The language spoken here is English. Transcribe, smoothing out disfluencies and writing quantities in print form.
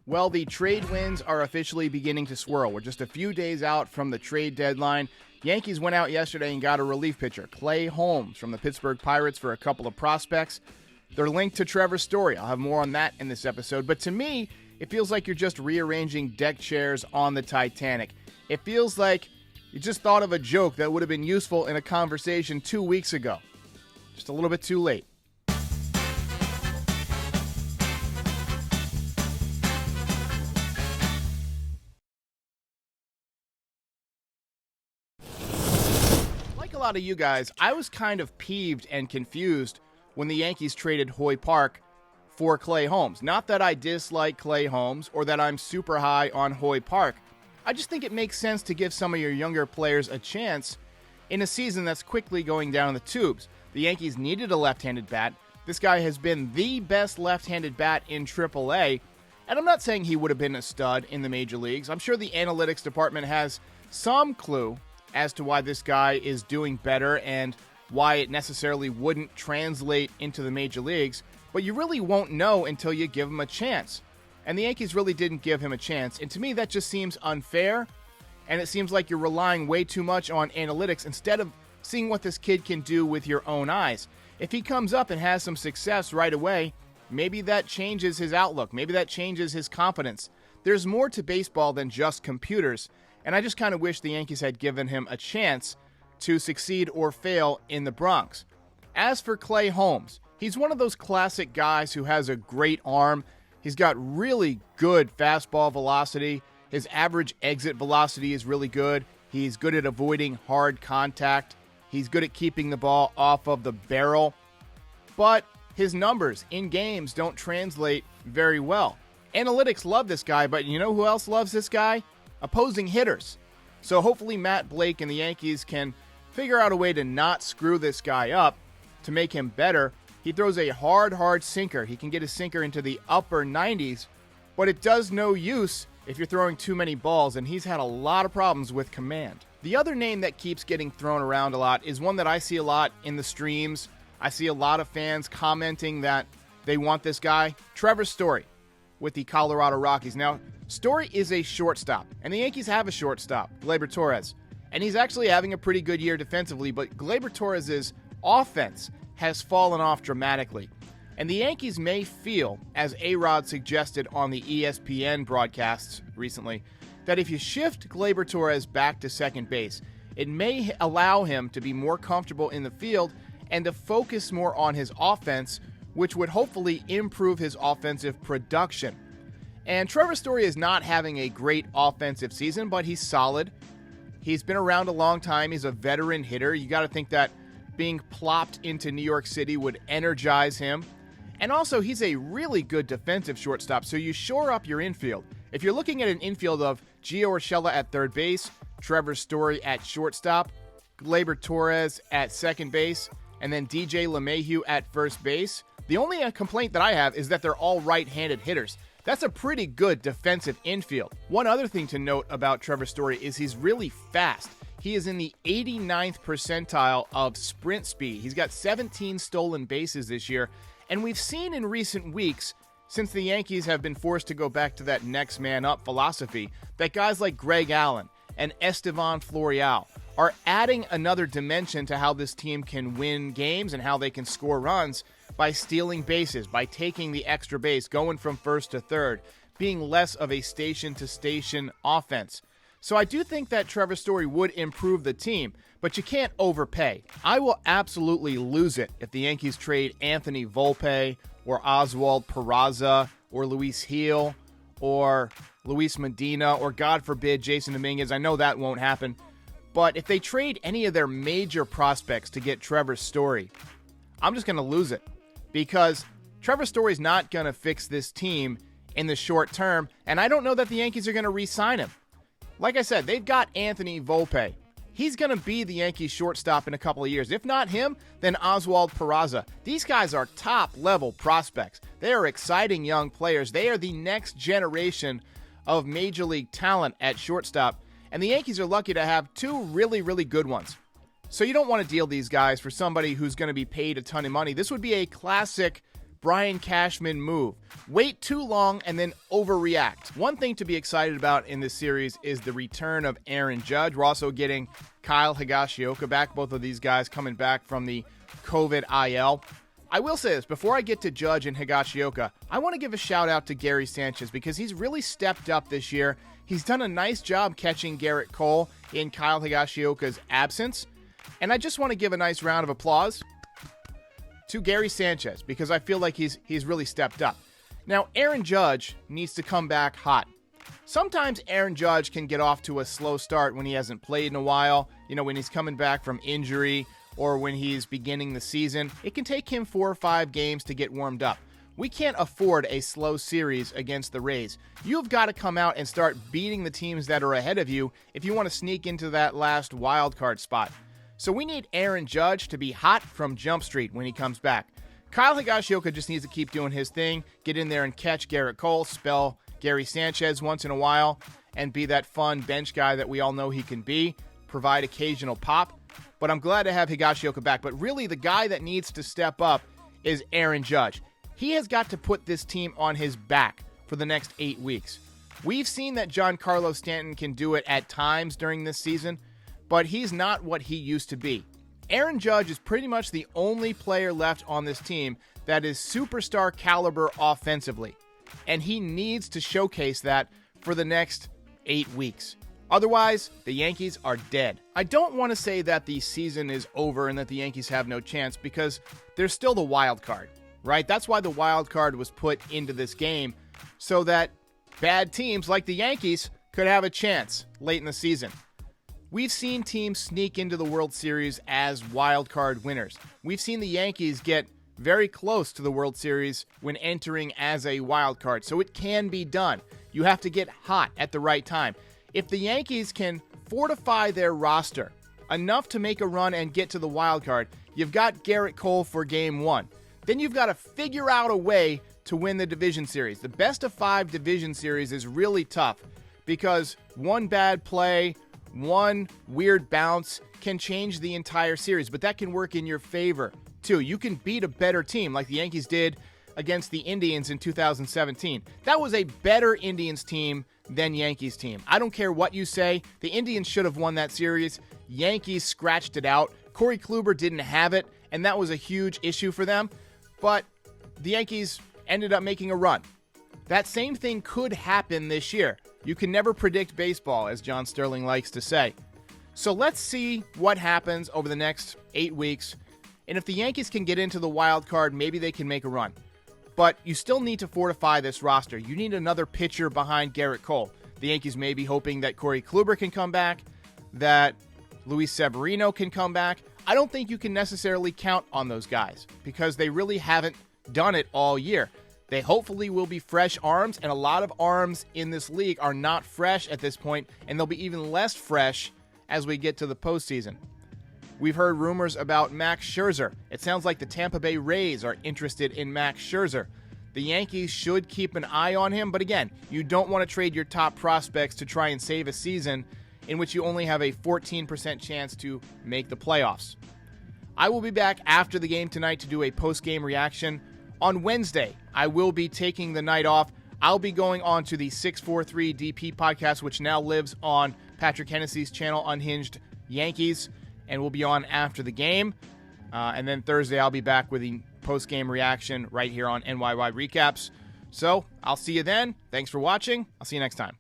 Well, the trade winds are officially beginning to swirl. We're just a few days out from the trade deadline. Yankees went out yesterday and got a relief pitcher, Clay Holmes, from the Pittsburgh Pirates for a couple of prospects. They're linked to Trevor Story. I'll have more on that in this episode. But to me, it feels like you're just rearranging deck chairs on the Titanic. It feels like you just thought of a joke that would have been useful in a conversation 2 weeks ago. Just a little bit too late. Like a lot of you guys, I was kind of peeved and confused when the Yankees traded Hoy Park for Clay Holmes. Not that I dislike Clay Holmes or that I'm super high on Hoy Park. I just think it makes sense to give some of your younger players a chance in a season that's quickly going down the tubes. The Yankees needed a left-handed bat. This guy has been the best left-handed bat in AAA, and I'm not saying he would have been a stud in the major leagues. I'm sure the analytics department has some clue as to why this guy is doing better and why it necessarily wouldn't translate into the major leagues, but you really won't know until you give him a chance. And the Yankees really didn't give him a chance, and to me that just seems unfair, and it seems like you're relying way too much on analytics instead of seeing what this kid can do with your own eyes. If he comes up and has some success right away, maybe that changes his outlook, maybe that changes his confidence. There's more to baseball than just computers, and I just kind of wish the Yankees had given him a chance to succeed or fail in the Bronx. As for Clay Holmes, he's one of those classic guys who has a great arm. He's got really good fastball velocity. His average exit velocity is really good. He's good at avoiding hard contact. He's good at keeping the ball off of the barrel. But his numbers in games don't translate very well. Analytics love this guy, but you know who else loves this guy? Opposing hitters. So hopefully Matt Blake and the Yankees can figure out a way to not screw this guy up, to make him better. He throws a hard sinker. He can get his sinker into the upper 90s, but it does no use if you're throwing too many balls, and he's had a lot of problems with command. The other name that keeps getting thrown around a lot is one that I see a lot in the streams. I see a lot of fans commenting that they want this guy, Trevor Story, with the Colorado Rockies. Now, Story is a shortstop, and the Yankees have a shortstop, Gleyber Torres, and he's actually having a pretty good year defensively, but Gleyber Torres' offense has fallen off dramatically. And the Yankees may feel, as A-Rod suggested on the ESPN broadcasts recently, that if you shift Gleyber Torres back to second base, it may allow him to be more comfortable in the field and to focus more on his offense, which would hopefully improve his offensive production. And Trevor Story is not having a great offensive season, but he's solid. He's been around a long time. He's a veteran hitter. You got to think that being plopped into New York City would energize him. And also, he's a really good defensive shortstop, so you shore up your infield. If you're looking at an infield of Gio Urshela at third base, Trevor Story at shortstop, Gleyber Torres at second base, and then DJ LeMahieu at first base, the only complaint that I have is that they're all right-handed hitters. That's a pretty good defensive infield. One other thing to note about Trevor Story is he's really fast. He is in the 89th percentile of sprint speed. He's got 17 stolen bases this year, and we've seen in recent weeks, since the Yankees have been forced to go back to that next man up philosophy, that guys like Greg Allen and Estevan Florial are adding another dimension to how this team can win games and how they can score runs by stealing bases, by taking the extra base, going from first to third, being less of a station-to-station offense. So I do think that Trevor Story would improve the team, but you can't overpay. I will absolutely lose it if the Yankees trade Anthony Volpe or Oswald Peraza or Luis Gil or Luis Medina or, God forbid, Jason Dominguez. I know that won't happen. But if they trade any of their major prospects to get Trevor Story, I'm just going to lose it, because Trevor Story's not going to fix this team in the short term, and I don't know that the Yankees are going to re-sign him. Like I said, they've got Anthony Volpe. He's going to be the Yankees shortstop in a couple of years. If not him, then Oswald Peraza. These guys are top-level prospects. They are exciting young players. They are the next generation of Major League talent at shortstop, and the Yankees are lucky to have two really, really good ones. So you don't want to deal these guys for somebody who's going to be paid a ton of money. This would be a classic Brian Cashman move. Wait too long and then overreact. One thing to be excited about in this series is the return of Aaron Judge. We're also getting Kyle Higashioka back. Both of these guys coming back from the COVID IL. I will say this, before I get to Judge and Higashioka, I want to give a shout out to Gary Sanchez because he's really stepped up this year. He's done a nice job catching Garrett Cole in Kyle Higashioka's absence. And I just want to give a nice round of applause to Gary Sanchez because I feel like he's really stepped up. Now, Aaron Judge needs to come back hot. Sometimes Aaron Judge can get off to a slow start when he hasn't played in a while, when he's coming back from injury or when he's beginning the season. It can take him 4 or 5 games to get warmed up. We can't afford a slow series against the Rays. You've got to come out and start beating the teams that are ahead of you if you want to sneak into that last wild card spot. So we need Aaron Judge to be hot from Jump Street when he comes back. Kyle Higashioka just needs to keep doing his thing, get in there and catch Garrett Cole, spell Gary Sanchez once in a while, and be that fun bench guy that we all know he can be, provide occasional pop. But I'm glad to have Higashioka back. But really, the guy that needs to step up is Aaron Judge. He has got to put this team on his back for the next 8 weeks. We've seen that Giancarlo Stanton can do it at times during this season, but he's not what he used to be. Aaron Judge is pretty much the only player left on this team that is superstar caliber offensively, and he needs to showcase that for the next 8 weeks. Otherwise, the Yankees are dead. I don't want to say that the season is over and that the Yankees have no chance because there's still the wild card, right? That's why the wild card was put into this game, so that bad teams like the Yankees could have a chance late in the season. We've seen teams sneak into the World Series as wild card winners. We've seen the Yankees get very close to the World Series when entering as a wild card, so it can be done. You have to get hot at the right time. If the Yankees can fortify their roster enough to make a run and get to the wild card, you've got Garrett Cole for Game 1. Then you've got to figure out a way to win the division series. The best of 5 division series is really tough because one bad play, one weird bounce can change the entire series, but that can work in your favor too. You can beat a better team like the Yankees did against the Indians in 2017. That was a better Indians team than Yankees team. I don't care what you say. The Indians should have won that series. Yankees scratched it out. Corey Kluber didn't have it, and that was a huge issue for them. But the Yankees ended up making a run. That same thing could happen this year. You can never predict baseball, as John Sterling likes to say. So let's see what happens over the next 8 weeks. And if the Yankees can get into the wild card, maybe they can make a run. But you still need to fortify this roster. You need another pitcher behind Garrett Cole. The Yankees may be hoping that Corey Kluber can come back, that Luis Severino can come back. I don't think you can necessarily count on those guys because they really haven't done it all year. They hopefully will be fresh arms, and a lot of arms in this league are not fresh at this point, and they'll be even less fresh as we get to the postseason. We've heard rumors about Max Scherzer. It sounds like the Tampa Bay Rays are interested in Max Scherzer. The Yankees should keep an eye on him, but again, you don't want to trade your top prospects to try and save a season in which you only have a 14% chance to make the playoffs. I will be back after the game tonight to do a post-game reaction. On Wednesday, I will be taking the night off. I'll be going on to the 643 DP podcast, which now lives on Patrick Hennessy's channel, Unhinged Yankees, and we'll be on after the game. And then Thursday, I'll be back with the post-game reaction right here on NYY Recaps. So I'll see you then. Thanks for watching. I'll see you next time.